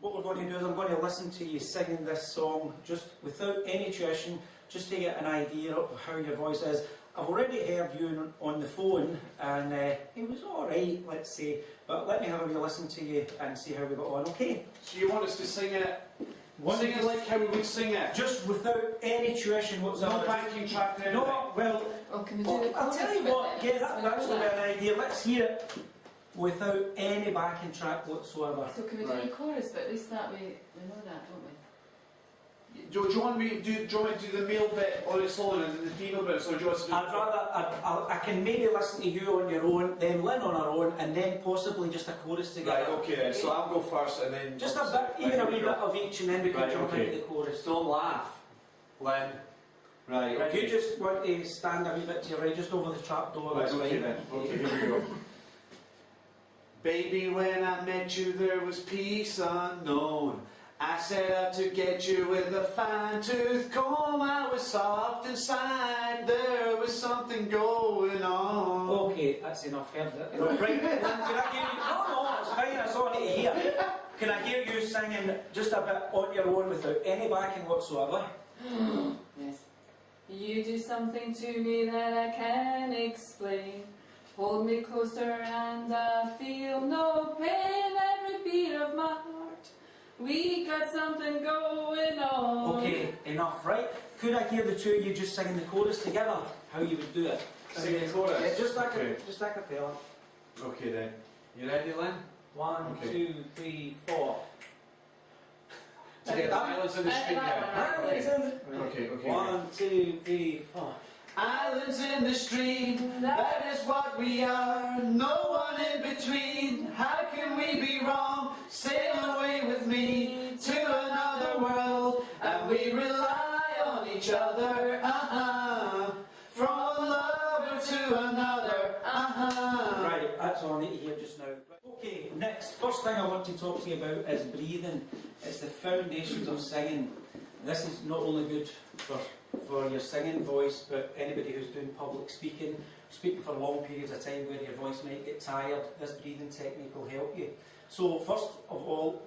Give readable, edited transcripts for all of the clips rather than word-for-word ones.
What we're going to do is I'm going to listen to you singing this song just without any tuition, just to get an idea of how your voice is. I've already heard you on the phone and it was alright, let's say, but let me have a wee listen to you and see how we got on, okay? So you want us to sing it, sing it like how we would sing it? Just without any tuition whatsoever. No backing track or anything? No, well, oh, can we do the I'll tell you what, bit yeah, that's an idea. Let's hear it without any backing track whatsoever. So can we do the chorus bit? At least that way we know that, don't we? Do you want me to do the male bit on its own and the female bit, or do you want us to do I'd rather, I can maybe listen to you on your own, then Lynn on her own, and then possibly just a chorus together. Right, okay then, so I'll go first and then... Just a bit, even a wee bit of each, and then we can jump into the chorus. Don't laugh, Lynn. Right, okay. If you just want to stand a wee bit to your right, just over the trap door, right, that's okay fine. then, okay, here we go. Baby, when I met you there was peace unknown. I set out to get you with a fine-tooth comb. I was soft inside, there was something going on. Okay, that's enough, heard it. Right, Lynn, can I hear you? No, it's fine, that's all I need to hear. Can I hear you singing just a bit on your own without any backing whatsoever? Yes. You do something to me that I can't explain. Hold me closer and I feel no pain. Every beat of my heart, we got something going on. Okay, enough, right? Could I hear the two of you just singing the chorus together? How you would do it? Sing the chorus? Yeah, just like a cappella. Okay then. You ready, Lynn? 1, 2, 3, 4. To get islands in the street now. Okay. 1, 2, 3, 4. Islands in the stream, that is what we are. No one in between. How can we be wrong? Sail away with me to another world, and we rely on each other. From one lover to another. Right, that's all I need to hear just now. Okay, next, first thing I want to talk to you about is breathing. It's the foundations of singing. This is not only good for your singing voice, but anybody who's doing public speaking for long periods of time where your voice might get tired, this breathing technique will help you. So first of all,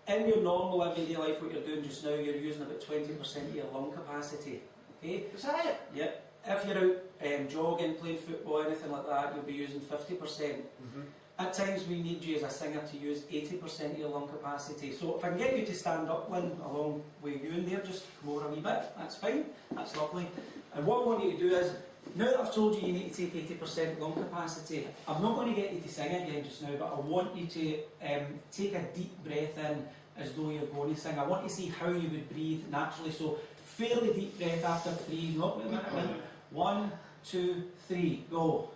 in your normal everyday life, what you're doing just now, you're using about 20% of your lung capacity. Okay? Is that it? Yep. If you're out jogging, playing football, anything like that, you'll be using 50%. At times we need you as a singer to use 80% of your lung capacity. So if I can get you to stand up, Lynn, along with you in there, just come over a wee bit, that's fine, that's lovely. And what I want you to do is, now that I've told you you need to take 80% lung capacity, I'm not going to get you to sing again just now, but I want you to take a deep breath in as though you're going to sing. I want you to see how you would breathe naturally. So fairly deep breath after 3, not with a minute. 1, 2, 3, go.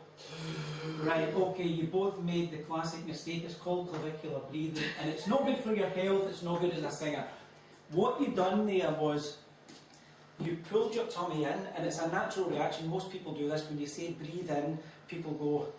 Right, okay, you both made the classic mistake. It's called clavicular breathing, and it's not good for your health, it's not good as a singer. What you done there was, you pulled your tummy in, and it's a natural reaction. Most people do this. When you say breathe in, people go,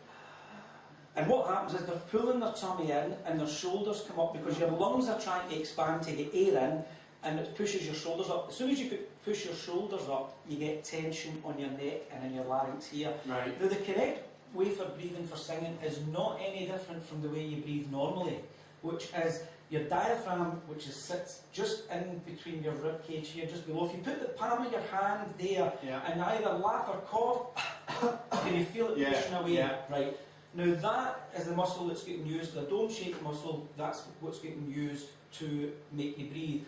and what happens is they're pulling their tummy in, and their shoulders come up, because your lungs are trying to expand to get air in, and it pushes your shoulders up. As soon as you push your shoulders up, you get tension on your neck and in your larynx here. Right. Now the correct way for breathing for singing is not any different from the way you breathe normally, which is your diaphragm, which sits just in between your rib cage here, just below. If you put the palm of your hand there and either laugh or cough, can you feel it pushing away? Right. Now that is the muscle that's getting used, the don't shake muscle, that's what's getting used to make you breathe.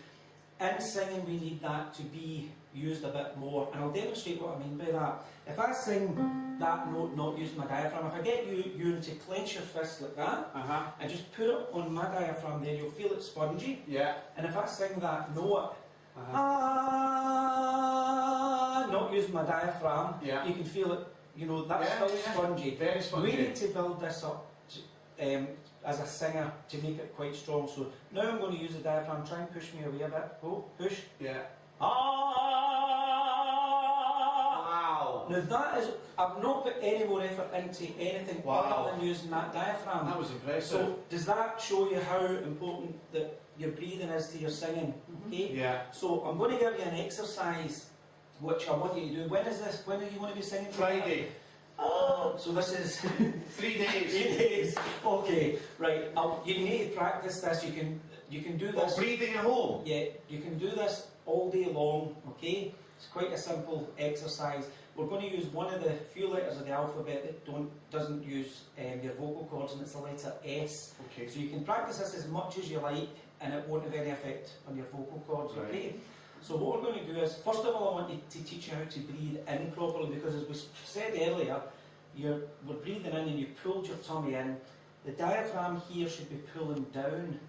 In singing we need that to be used a bit more, and I'll demonstrate what I mean by that. If I sing that note not using my diaphragm, if I get you to clench your fist like that, and just put it on my diaphragm there, you'll feel it spongy. And if I sing that note, not using my diaphragm, you can feel it, you know, that's still spongy. Very spongy. We need to build this up as a singer to make it quite strong. So now I'm going to use the diaphragm. Try and push me away a bit. Go, push. Wow. Now that is, I've not put any more effort into anything other than using that diaphragm. That was impressive. So does that show you how important that your breathing is to your singing? Okay. So I'm going to give you an exercise which I want you to do. When is this? When are you going to be singing? Friday. Oh. So this is 3 days. 3 days. Okay, right. You need to practice this. You can do this. Breathing at home. Yeah, you can do this all day long. Okay, it's quite a simple exercise. We're going to use one of the few letters of the alphabet that doesn't use your vocal cords, and it's the letter S. Okay. So you can practice this as much as you like, and it won't have any effect on your vocal cords. Right. Okay. So what we're going to do is, first of all, I want to teach you how to breathe in properly, because as we said earlier, we're breathing in and you pulled your tummy in. The diaphragm here should be pulling down.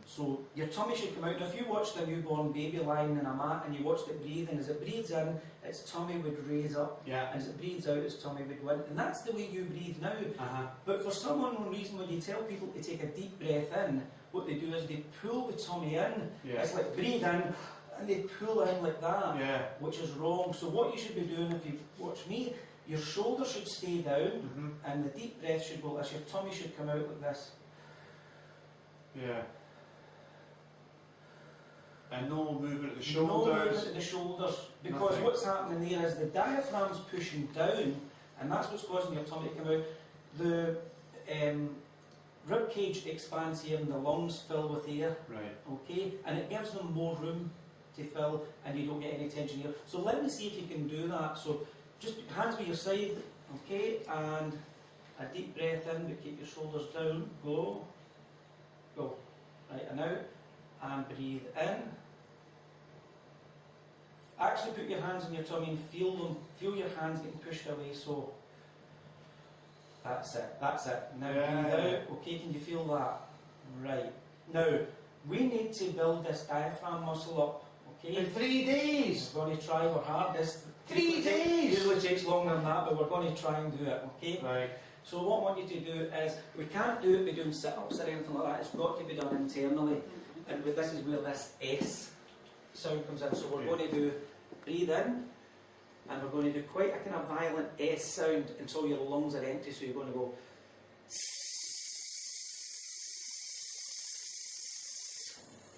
So your tummy should come out. Now if you watched a newborn baby lying in a mat and you watched it breathing, as it breathes in, its tummy would raise up. Yeah. And as it breathes out, its tummy would go in. And that's the way you breathe now. But for some unknown reason, when you tell people to take a deep breath in, what they do is they pull the tummy in. Yeah. It's like breathe in, and they pull in like that, Yeah. which is wrong. So what you should be doing, if you watch me, your shoulders should stay down, and the deep breath should go as your tummy should come out like this. Yeah. And no movement at the No shoulders. movement at the shoulders, because Nothing. what's happening there is the diaphragm's pushing down, and that's what's causing your tummy to come out. The rib cage expands here, and the lungs fill with air. Right. Okay, and it gives them more room to fill, and you don't get any tension here. So let me see if you can do that. So just hands by your side, okay, and a deep breath in, but keep your shoulders down. Go, go, right, and out, and breathe in. Actually put your hands on your tummy and feel them, feel your hands getting pushed away. So that's it, that's it. Now breathe out. Okay, can you feel that? Right. Now, we need to build this diaphragm muscle up, okay? In 3 days. We're going to try our hardest. 3 days? Usually takes longer than that, but we're going to try and do it, okay? Right. So what I want you to do is, we can't do it by doing sit-ups or anything like that, it's got to be done internally. And this is where this S sound comes in. So we're going to do breathe in, and we're going to do quite a kind of violent S sound until your lungs are empty, so you're going to go.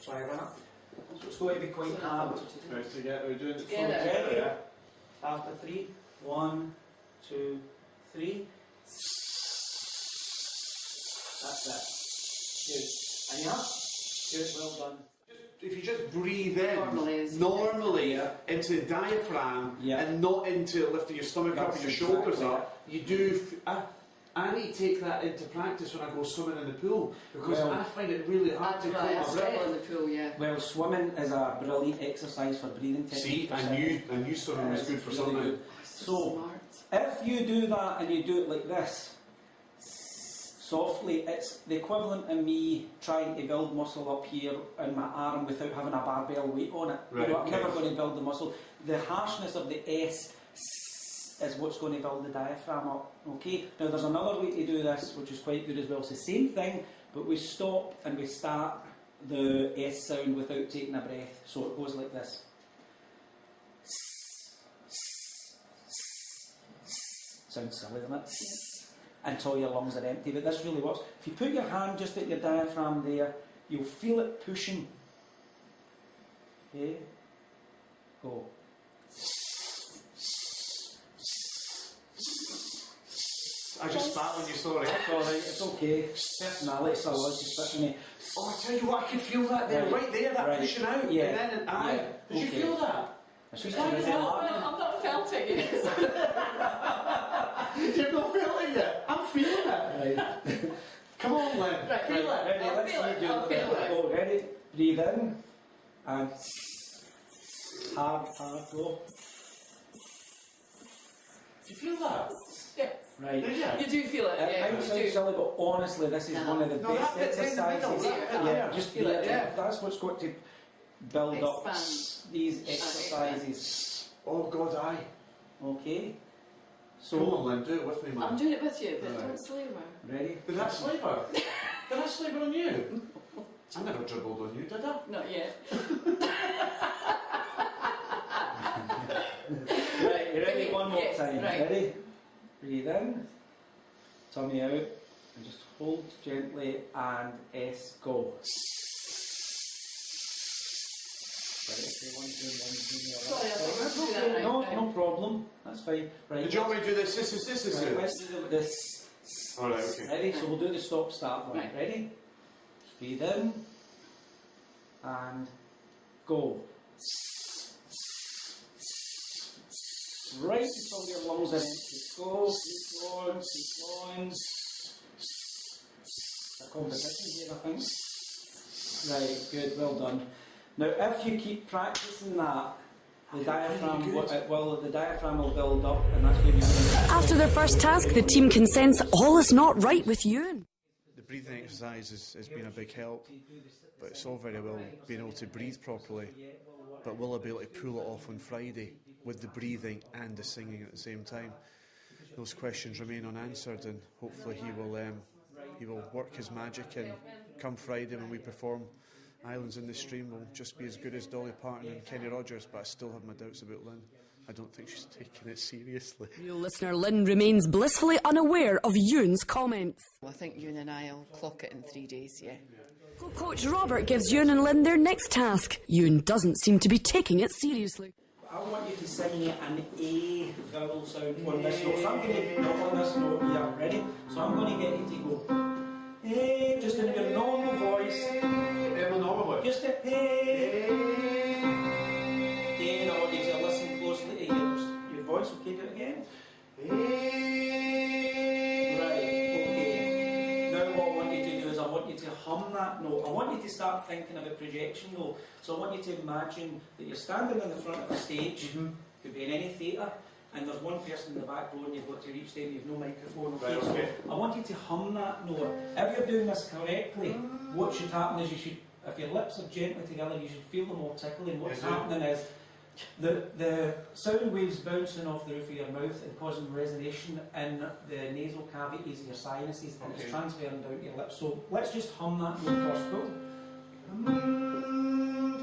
Try that. So it's going to be quite hard. Right, together. We're doing it Together. together, yeah? After 3, 1, 2, 3. That's it. Good. And you have? Good, well done. If you just breathe in Normally, into the diaphragm, Yeah. and not into lifting your stomach up That's and your shoulders exactly up, you do. I need to take that into practice when I go swimming in the pool, because Well, I find it really hard to I hold my struggle in breath. the pool, yeah. Well, swimming is a brilliant exercise for breathing See, technique. I knew swimming was good for Really something. good. So, Smart. if you do that and you do it like this, softly, it's the equivalent of me trying to build muscle up here in my arm without having a barbell weight on it. Right, You know, I'm okay. never going to build the muscle. The harshness of the S is what's going to build the diaphragm up. Okay. Now there's another way to do this, which is quite good as well. It's the same thing, but we stop and we start the S sound without taking a breath. So it goes like this. Sounds silly, doesn't it? Until your lungs are empty, but this really works. If you put your hand just at your diaphragm there, you'll feel it pushing. Okay, go. I just spat on you, sorry. It's alright, it's okay. Personality, so I was just spitting me. Oh, I tell you what, I can feel that there, right there, that Right. pushing out. Yeah. And then, aye. Yeah. Did you Okay. feel that? It's just Why really is that? laughing. I've not felt it yet. You've not felt it yet? I'm feeling it. Right. Come on, Lynn. Right, Feel it. Ready, I'll let's feel see it, you do I'll feel it. Go, ready? Breathe in. And hard, go. Do you feel that? Yeah. Right. Did you? You do feel it, It yeah. might You sound do. silly, but honestly, this is No. one of the No, best that bit's in the middle, exercises. that bit, Yeah, just feel feel it, it. yeah. That's what's got to build up Expand. these exercises. Oh, God, aye. Okay. Come on, So, Lynn, do it with me, man. I'm doing it with you, but Right. don't slaver. ready? Did I slaver? Did I slaver on you? I never dribbled on you, did I? Not yet. Right, you ready? One more Yes, time. right. Ready? Breathe in. Tummy out. And just hold gently and S, go. Sorry, I thought we were doing that No, right no now. problem. That's fine. Right. Do you want me to do this? Right, let's do this. Alright, okay. Ready? So we'll do the stop-start one. Right. Ready? Breathe in and go. Right until your lungs are empty. Go. Keep going. Keep going. A competition here, I think. Right. Good. Well done. Now, if you keep practicing that, the diaphragm will build up, and that's when you're. After their first task, the team can sense all is not right with Ewan. The breathing exercise has been a big help, but it's all very well being able to breathe properly. But will I be able to pull it off on Friday with the breathing and the singing at the same time? Those questions remain unanswered, and hopefully he will work his magic, and come Friday when we perform Islands in the Stream, will just be as good as Dolly Parton and Kenny Rogers. But I still have my doubts about Lynn. I don't think she's taking it seriously. Real listener Lynn remains blissfully unaware of Ewan's comments. I think Ewan and I will clock it in 3 days, yeah. Coach Robert gives Ewan and Lynn their next task. Ewan doesn't seem to be taking it seriously. I want you to sing me an A vowel sound on this note. So I'm going to not on this note here. Ready? So I'm going to get you to go A, just in your normal voice. Just a A. Again, I want you to listen closely to your voice. Okay, do it again. Right, okay. Now what I want you to do is I want you to hum that note. I want you to start thinking of a projection though. So I want you to imagine that you're standing in the front of a stage, could be in any theatre, and there's one person in the back row and you've got to reach them, you've no microphone. Okay, Right, okay. So I want you to hum that note. If you're doing this correctly, what should happen is you should, if your lips are gently together, you should feel them all tickling. What's happening is the sound waves bouncing off the roof of your mouth and causing resonation in the nasal cavities of your sinuses, and it's transferring down to your lips. So let's just hum that note first. Go.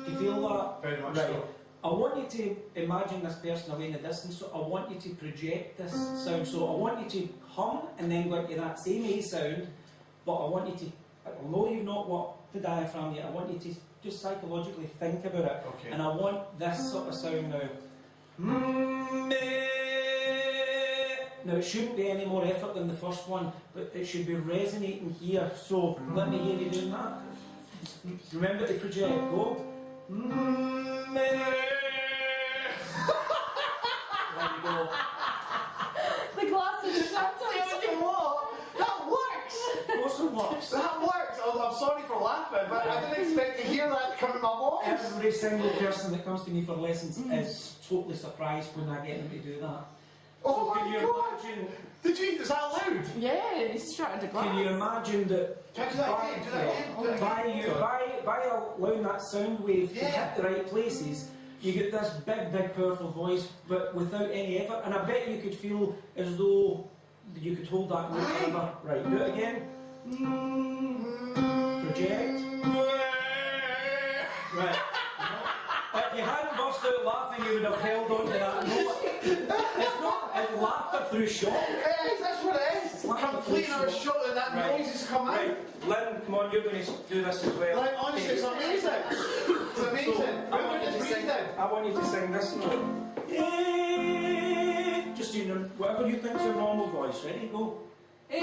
Do you feel that? Very much right. so. I want you to imagine this person away in the distance, so I want you to project this sound. So I want you to hum and then go into that same A sound, but I want you to, although you've not worked the diaphragm yet, I want you to just psychologically think about it. Okay. And I want this sort of sound now. Now it shouldn't be any more effort than the first one, but it should be resonating here. So let me hear you doing that. Remember to project. Go. There you go. The glass is shut. That works! Of course it works. That works! I'm sorry for laughing, but I didn't expect to hear that come in my voice. Every single person that comes to me for lessons is totally surprised when I get them to do that. Oh So can my you God! imagine? Is that loud? Yeah, he's shattered the glass. Can you imagine that? Can I do that again? Do that again? Do that again? By allowing that sound wave to Yeah. hit the right places, you get this big, powerful voice, but without any effort. And I bet you could feel as though you could hold that note forever. Right, do it again. Project. Right. If you hadn't burst out laughing, you would have held on to that note. It's laughter through shock. Yes, that's what it is. It's like Complete a or shot and that Right. noise has come out. Right, Lynn, come on, you're going to do this as well. Like, honestly, it's amazing. It's amazing. So, I want you to sing this note. Just whatever you think's your normal voice. Ready? Go. Okay,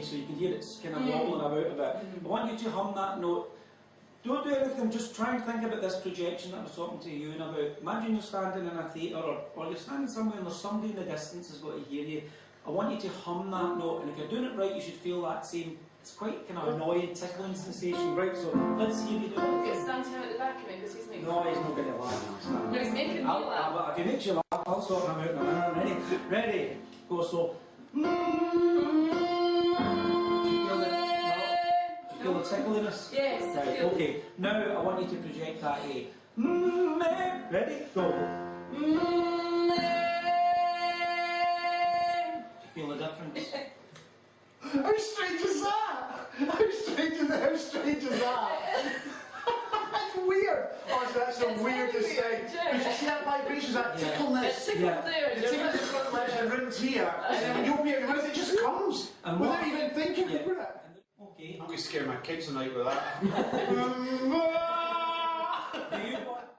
so you can hear it's kind of wobbling about a bit. I want you to hum that note. Don't do anything, just try and think about this projection that I was talking to you about. Imagine you're standing in a theatre or you're standing somewhere and there's somebody in the distance who's got to hear you. I want you to hum that note, and if you're doing it right, you should feel that same, it's quite kind of annoying, tickling sensation, right? So let's hear you do it. Get Stan him at the back of me because he's making No, he's not going to laugh. No, he's making me laugh. But if he makes you laugh, I'll sort him out in a minute. Ready? Ready? Go, so. Do you feel the tickliness? Yes, I Right, feel okay. Now I want you to project that A. Ready? Go. Do you feel the difference? How strange is that? How strange is that? That's weird. Oh, that's the It's weirdest very thing. weird, yeah. Because you see that vibration, that Yeah. It tickleness. tickles Yeah. there. The tickle in the front left and rings here, and then when you open your mouth, it just comes And without what- even thinking Yeah. about it. Okay. I'm going to scare my kids tonight with that. Do you want